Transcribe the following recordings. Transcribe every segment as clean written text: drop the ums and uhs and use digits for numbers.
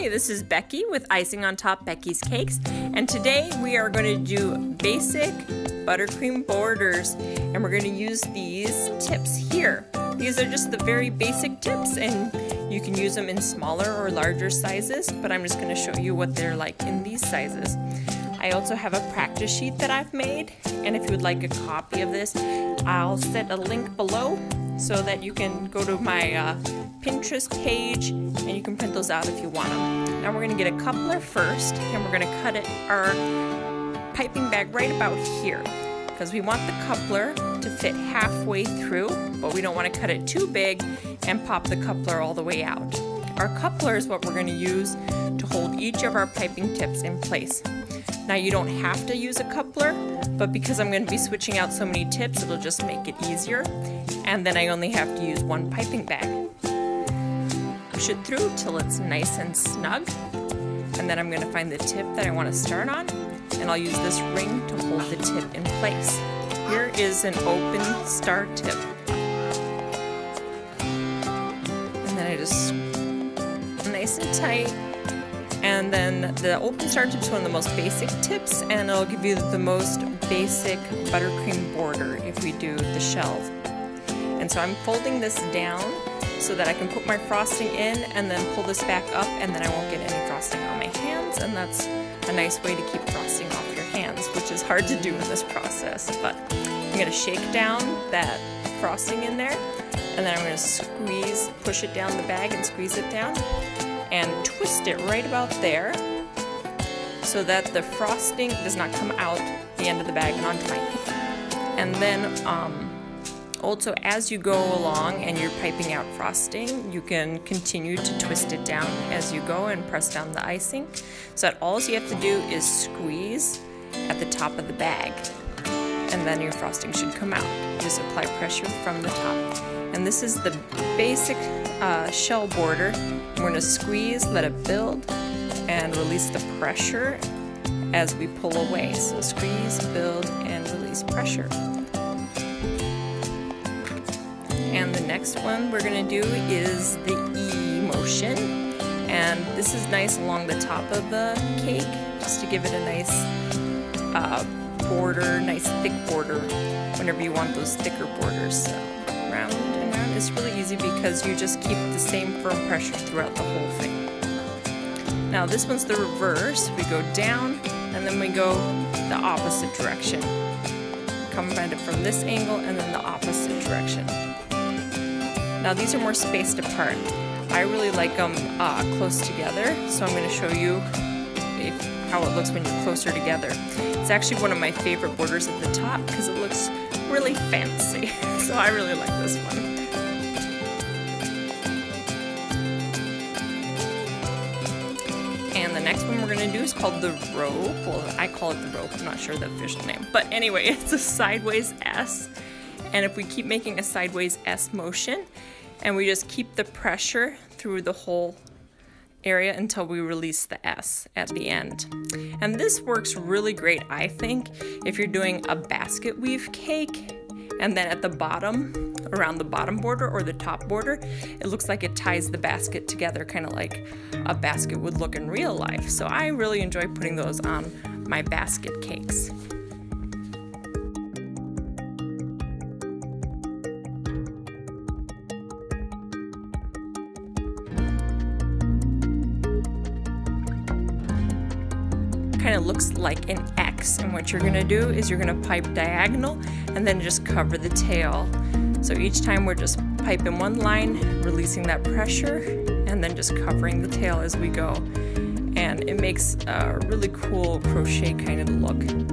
Hi, this is Becky with Icing on Top Becky's Cakes, and today we are going to do basic buttercream borders, and we're going to use these tips here. These are just the very basic tips, and you can use them in smaller or larger sizes, but I'm just going to show you what they're like in these sizes. I also have a practice sheet that I've made, and if you would like a copy of this, I'll set a link below so that you can go to my Pinterest page and you can print those out if you want them. Now we're going to get a coupler first, and we're going to cut our piping bag right about here, because we want the coupler to fit halfway through, but we don't want to cut it too big and pop the coupler all the way out. Our coupler is what we're going to use to hold each of our piping tips in place. Now you don't have to use a coupler, but because I'm going to be switching out so many tips, it'll just make it easier. And then I only have to use one piping bag. Push it through till it's nice and snug. And then I'm going to find the tip that I want to start on, and I'll use this ring to hold the tip in place. Here is an open star tip. And then I just nice and tight. And then the open star tip is one of the most basic tips, and it'll give you the most basic buttercream border if we do the shells. And so I'm folding this down so that I can put my frosting in and then pull this back up, and then I won't get any frosting on my hands, and that's a nice way to keep frosting off your hands, which is hard to do in this process. But I'm going to shake down that frosting in there, and then I'm going to push it down the bag and squeeze it down, and twist it right about there so that the frosting does not come out the end of the bag and onto my hand. And then also, as you go along and you're piping out frosting, you can continue to twist it down as you go and press down the icing. So that all you have to do is squeeze at the top of the bag, and then your frosting should come out. Just apply pressure from the top. And this is the basic shell border. We're going to squeeze, let it build, and release the pressure as we pull away. So squeeze, build, and release pressure. And the next one we're going to do is the E motion. And this is nice along the top of the cake, just to give it a nice border, nice thick border whenever you want those thicker borders. So round and round. It's really easy because you just keep the same firm pressure throughout the whole thing. Now this one's the reverse. We go down and then we go the opposite direction. Come at it from this angle and then the opposite direction. Now these are more spaced apart. I really like them close together, so I'm going to show you how it looks when you're closer together. It's actually one of my favorite borders at the top because it looks really fancy, so I really like this one. And the next one we're going to do is called the rope. Well, I call it the rope, I'm not sure the official name. But anyway, it's a sideways S. And if we keep making a sideways S motion, and we just keep the pressure through the whole area until we release the S at the end. And this works really great, I think, if you're doing a basket weave cake, and then at the bottom, around the bottom border or the top border, it looks like it ties the basket together, kind of like a basket would look in real life. So I really enjoy putting those on my basket cakes. Kind of looks like an X, and what you're going to do is you're going to pipe diagonal and then just cover the tail. So each time we're just piping one line, releasing that pressure, and then just covering the tail as we go. And it makes a really cool crochet kind of look.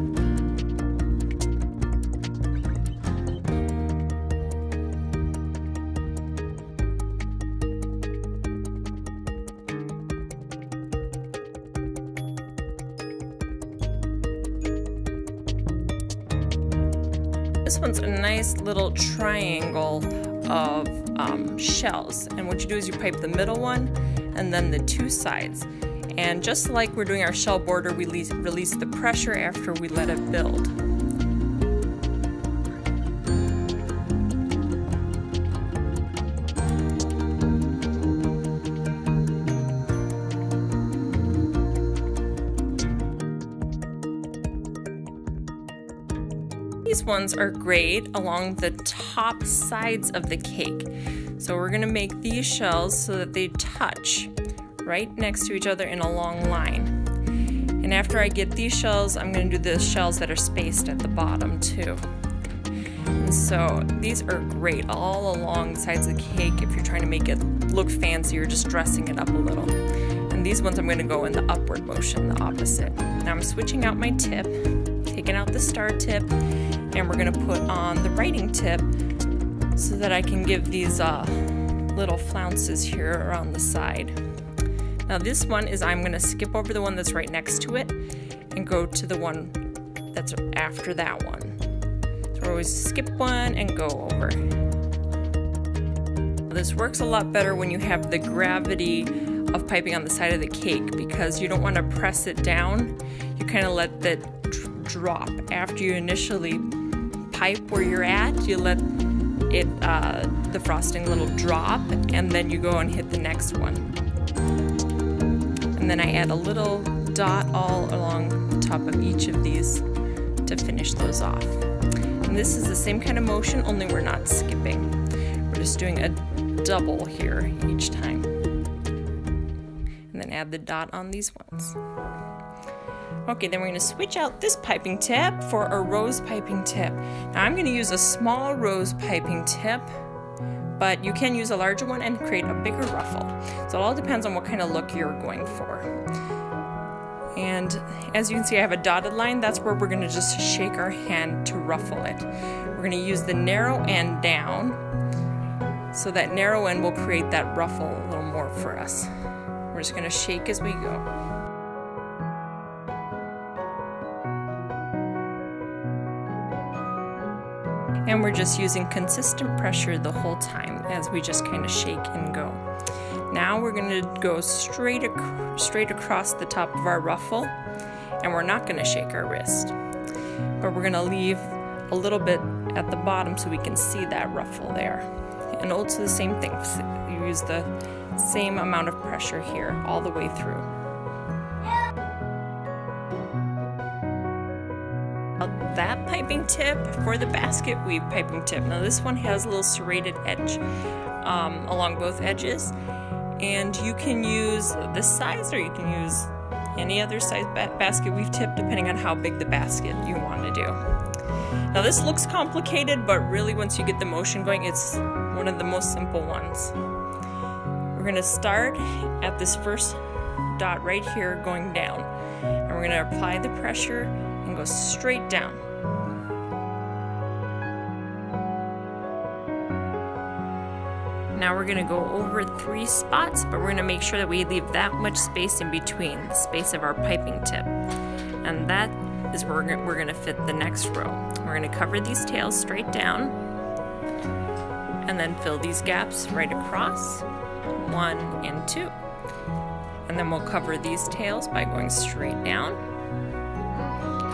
This one's a nice little triangle of shells, and what you do is you pipe the middle one and then the two sides. And just like we're doing our shell border, we release the pressure after we let it build. These ones are great along the top sides of the cake. So we're gonna make these shells so that they touch right next to each other in a long line. And after I get these shells, I'm gonna do the shells that are spaced at the bottom too. And so these are great all along the sides of the cake if you're trying to make it look fancy or just dressing it up a little. And these ones I'm gonna go in the upward motion, the opposite. Now I'm switching out my tip, taking out the star tip, and we're gonna put on the writing tip so that I can give these little flounces here around the side. Now this one is, I'm gonna skip over the one that's right next to it and go to the one that's after that one. So we always skip one and go over. This works a lot better when you have the gravity of piping on the side of the cake because you don't want to press it down. You kind of let that drop. After you initially pipe where you're at, you let it the frosting a little drop, and then you go and hit the next one. And then I add a little dot all along the top of each of these to finish those off. And this is the same kind of motion, only we're not skipping. We're just doing a double here each time. And then add the dot on these ones. Okay, then we're gonna switch out this piping tip for a rose piping tip. Now I'm gonna use a small rose piping tip, but you can use a larger one and create a bigger ruffle. So it all depends on what kind of look you're going for. And as you can see, I have a dotted line. That's where we're gonna just shake our hand to ruffle it. We're gonna use the narrow end down, so that narrow end will create that ruffle a little more for us. We're just gonna shake as we go. And we're just using consistent pressure the whole time as we just kind of shake and go. Now we're gonna go straight across the top of our ruffle, and we're not gonna shake our wrist, but we're gonna leave a little bit at the bottom so we can see that ruffle there. And also the same thing, you use the same amount of pressure here all the way through. That piping tip for the basket weave piping tip. Now this one has a little serrated edge along both edges, and you can use this size or you can use any other size basket weave tip depending on how big the basket you want to do. Now this looks complicated, but really once you get the motion going, it's one of the most simple ones. We're gonna start at this first dot right here going down, and we're gonna apply the pressure and go straight down. Now we're gonna go over 3 spots, but we're gonna make sure that we leave that much space in between, the space of our piping tip. And that is where we're gonna fit the next row. We're gonna cover these tails straight down, and then fill these gaps right across, 1 and 2. And then we'll cover these tails by going straight down.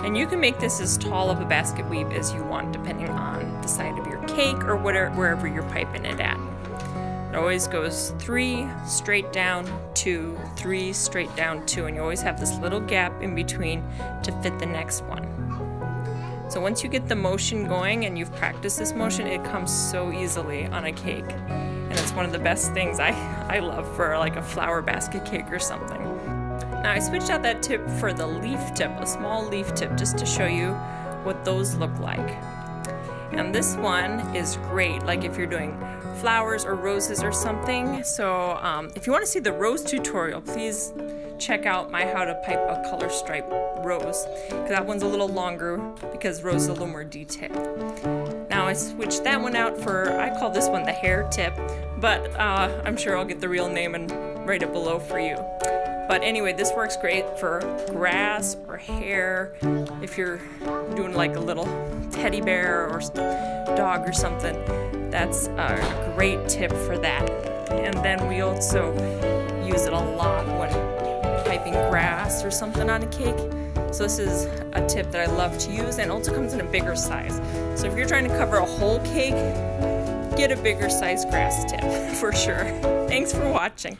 And you can make this as tall of a basket weave as you want, depending on the side of your cake or wherever you're piping it at. It always goes 3 straight down, 2, 3 straight down, 2, and you always have this little gap in between to fit the next one. So once you get the motion going and you've practiced this motion, it comes so easily on a cake. And it's one of the best things I love for like a flower basket cake or something. Now I switched out that tip for the leaf tip, a small leaf tip, just to show you what those look like. And this one is great, like if you're doing flowers or roses or something. So if you want to see the rose tutorial, please check out my how to pipe a color stripe rose, because that one's a little longer because rose is a little more detailed. Now I switched that one out for, I call this one the hair tip, but I'm sure I'll get the real name and write it below for you. But anyway, this works great for grass or hair. If you're doing like a little teddy bear or dog or something, that's a great tip for that. And then we also use it a lot when piping grass or something on a cake. So this is a tip that I love to use, and also comes in a bigger size. So if you're trying to cover a whole cake, get a bigger size grass tip for sure. Thanks for watching.